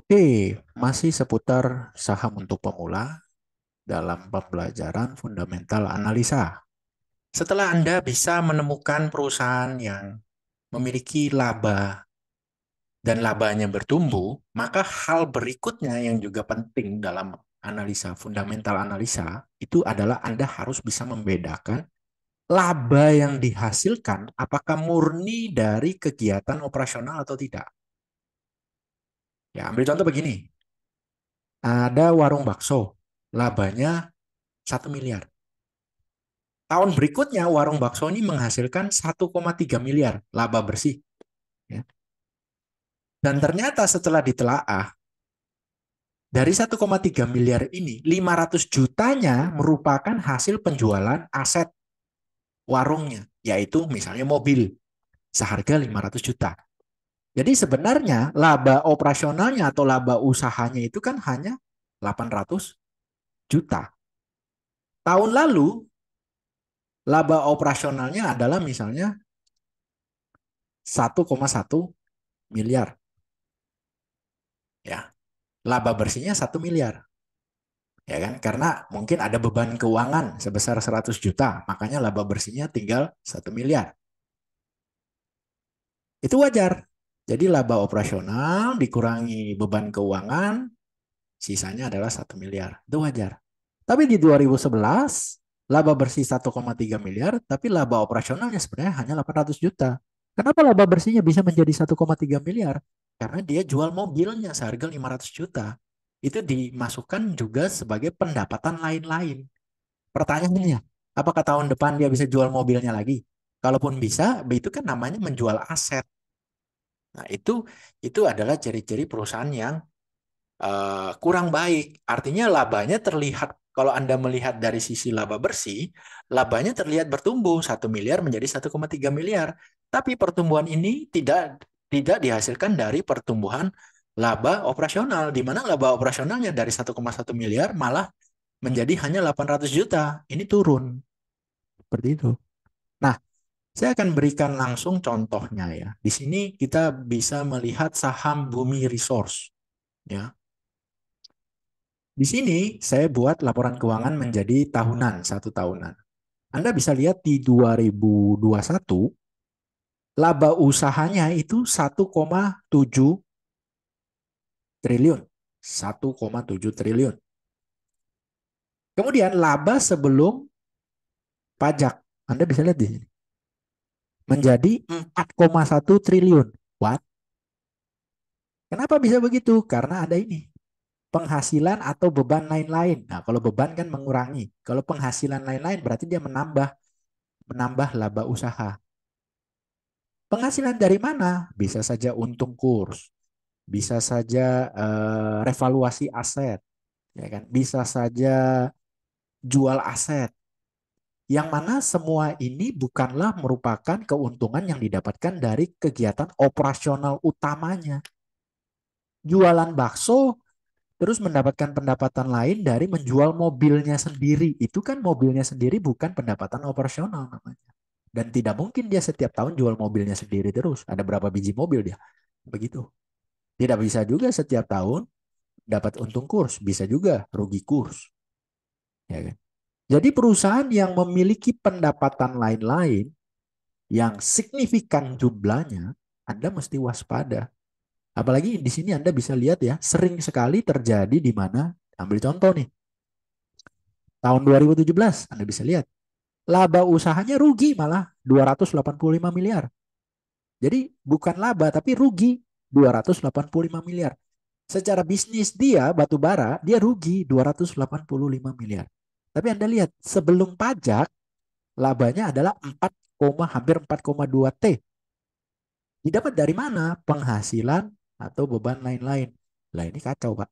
Oke, masih seputar saham untuk pemula dalam pembelajaran fundamental analisa. Setelah Anda bisa menemukan perusahaan yang memiliki laba dan labanya bertumbuh, maka hal berikutnya yang juga penting dalam analisa fundamental analisa itu adalah Anda harus bisa membedakan laba yang dihasilkan apakah murni dari kegiatan operasional atau tidak. Ya, ambil contoh begini. Ada warung bakso, labanya 1 miliar. Tahun berikutnya warung bakso ini menghasilkan 1,3 miliar laba bersih. Ya. Dan ternyata setelah ditelaah, dari 1,3 miliar ini, 500 jutanya merupakan hasil penjualan aset warungnya, yaitu misalnya mobil, seharga 500 juta. Jadi sebenarnya laba operasionalnya atau laba usahanya itu kan hanya 800 juta. Tahun lalu, laba operasionalnya adalah misalnya 1,1 miliar. Ya, laba bersihnya 1 miliar. Ya kan? Karena mungkin ada beban keuangan sebesar 100 juta, makanya laba bersihnya tinggal 1 miliar. Itu wajar. Jadi laba operasional dikurangi beban keuangan, sisanya adalah 1 miliar. Itu wajar. Tapi di 2011, laba bersih 1,3 miliar, tapi laba operasionalnya sebenarnya hanya 800 juta. Kenapa laba bersihnya bisa menjadi 1,3 miliar? Karena dia jual mobilnya seharga 500 juta. Itu dimasukkan juga sebagai pendapatan lain-lain. Pertanyaannya, apakah tahun depan dia bisa jual mobilnya lagi? Kalaupun bisa, itu kan namanya menjual aset. Nah, itu adalah ciri-ciri perusahaan yang kurang baik. Artinya labanya terlihat, kalau Anda melihat dari sisi laba bersih, labanya terlihat bertumbuh 1 miliar menjadi 1,3 miliar. Tapi pertumbuhan ini tidak dihasilkan dari pertumbuhan laba operasional, di mana laba operasionalnya dari 1,1 miliar malah menjadi hanya 800 juta. Ini turun. Seperti itu. Nah, saya akan berikan langsung contohnya ya. Di sini kita bisa melihat saham Bumi Resource. Ya, di sini saya buat laporan keuangan menjadi tahunan, 1 tahunan. Anda bisa lihat di 2021, laba usahanya itu 1,7 triliun. 1,7 triliun. Kemudian laba sebelum pajak, Anda bisa lihat di sini, menjadi 4,1 triliun. What? Kenapa bisa begitu? Karena ada ini, penghasilan atau beban lain-lain. Nah, kalau beban kan mengurangi. Kalau penghasilan lain-lain berarti dia menambah laba usaha. Penghasilan dari mana? Bisa saja untung kurs, bisa saja revaluasi aset, ya kan? Bisa saja jual aset. Yang mana semua ini bukanlah merupakan keuntungan yang didapatkan dari kegiatan operasional utamanya. Jualan bakso terus mendapatkan pendapatan lain dari menjual mobilnya sendiri. Itu kan mobilnya sendiri bukan pendapatan operasional namanya. Dan tidak mungkin dia setiap tahun jual mobilnya sendiri terus. Ada berapa biji mobil dia? Begitu. Tidak bisa juga setiap tahun dapat untung kurs, bisa juga rugi kurs. Ya kan? Jadi perusahaan yang memiliki pendapatan lain-lain yang signifikan jumlahnya, Anda mesti waspada. Apalagi di sini Anda bisa lihat ya, sering sekali terjadi di mana, ambil contoh nih, tahun 2017 Anda bisa lihat, laba usahanya rugi malah 285 miliar. Jadi bukan laba tapi rugi 285 miliar. Secara bisnis dia batu bara dia rugi 285 miliar. Tapi Anda lihat sebelum pajak labanya adalah 4, hampir 4,2 T. Didapat dari mana? Penghasilan atau beban lain-lain. Lah ini kacau, Pak.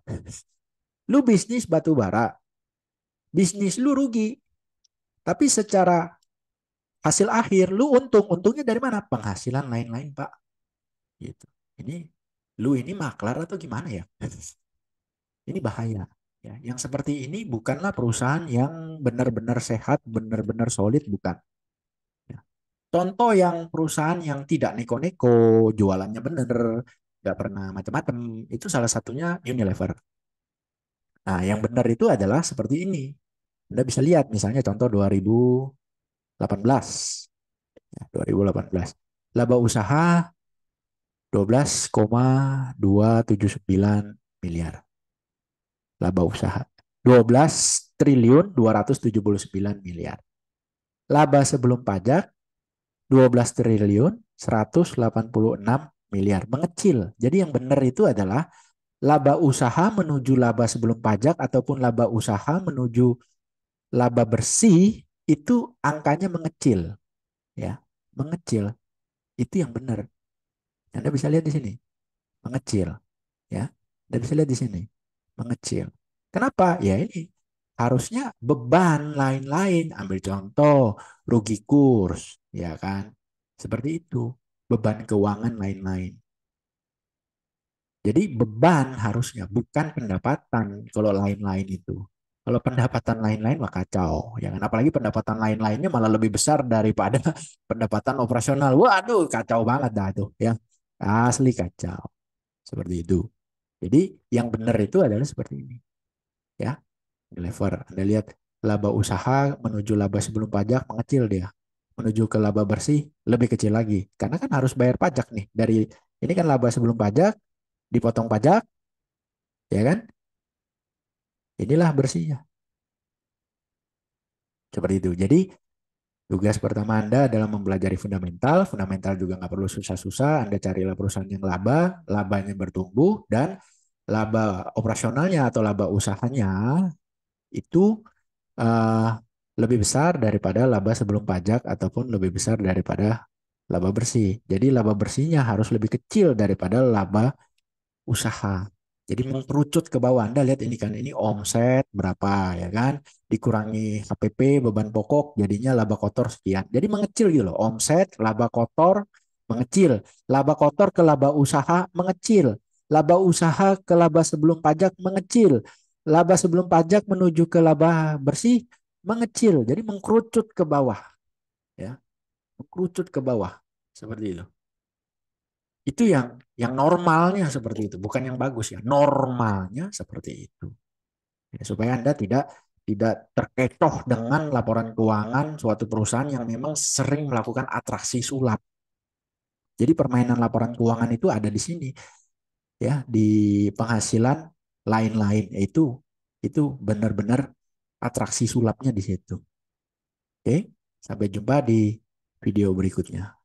Lu bisnis batu bara, bisnis lu rugi, tapi secara hasil akhir lu untung. Untungnya dari mana? Penghasilan lain-lain, Pak. Gitu. Ini lu ini maklar atau gimana ya? Ini bahaya. Ya, yang seperti ini bukanlah perusahaan yang benar-benar sehat, benar-benar solid, bukan. Ya. Contoh yang perusahaan yang tidak neko-neko, jualannya benar, nggak pernah macam-macam. Itu salah satunya Unilever. Nah, yang benar itu adalah seperti ini. Anda bisa lihat misalnya contoh 2018. Ya, 2018. Laba usaha 12,279 miliar. Laba usaha 12 triliun 279 miliar. Laba sebelum pajak 12 triliun 186 miliar. Mengecil. Jadi yang benar itu adalah laba usaha menuju laba sebelum pajak ataupun laba usaha menuju laba bersih itu angkanya mengecil, ya. Mengecil. Itu yang benar. Anda bisa lihat di sini, mengecil, ya. Anda bisa lihat di sini, mengecil. Kenapa? Ya ini harusnya beban lain-lain. Ambil contoh rugi kurs, ya kan? Seperti itu. Beban keuangan lain-lain. Jadi beban harusnya bukan pendapatan kalau lain-lain itu. Kalau pendapatan lain-lain mah kacau, ya kan? Apalagi pendapatan lain-lainnya malah lebih besar daripada pendapatan operasional. Waduh, kacau banget dah tuh, ya. Asli kacau. Seperti itu. Jadi yang benar itu adalah seperti ini, ya. Lever. Anda lihat laba usaha menuju laba sebelum pajak mengecil dia. Menuju ke laba bersih lebih kecil lagi. Karena kan harus bayar pajak nih. Dari ini kan laba sebelum pajak, dipotong pajak, ya kan? Inilah bersihnya. Seperti itu. Jadi tugas pertama Anda adalah mempelajari fundamental. Fundamental juga nggak perlu susah-susah. Anda carilah perusahaan yang laba, labanya bertumbuh, dan laba operasionalnya atau laba usahanya itu uh, lebih besar daripada laba sebelum pajak ataupun lebih besar daripada laba bersih. Jadi laba bersihnya harus lebih kecil daripada laba usaha. Jadi mengkerucut ke bawah. Anda lihat ini kan, ini omset berapa ya kan? Dikurangi HPP, beban pokok, jadinya laba kotor sekian. Jadi mengecil gitu loh. Omset, laba kotor mengecil. Laba kotor ke laba usaha mengecil. Laba usaha ke laba sebelum pajak mengecil. Laba sebelum pajak menuju ke laba bersih mengecil. Jadi mengkerucut ke bawah ya. Mengkerucut ke bawah. Seperti itu. Itu yang normalnya seperti itu, bukan yang bagus ya. Normalnya seperti itu. Ya, supaya Anda tidak terkecoh dengan laporan keuangan suatu perusahaan yang memang sering melakukan atraksi sulap. Jadi permainan laporan keuangan itu ada di sini ya, di penghasilan lain-lain itu benar-benar atraksi sulapnya di situ. Oke, sampai jumpa di video berikutnya.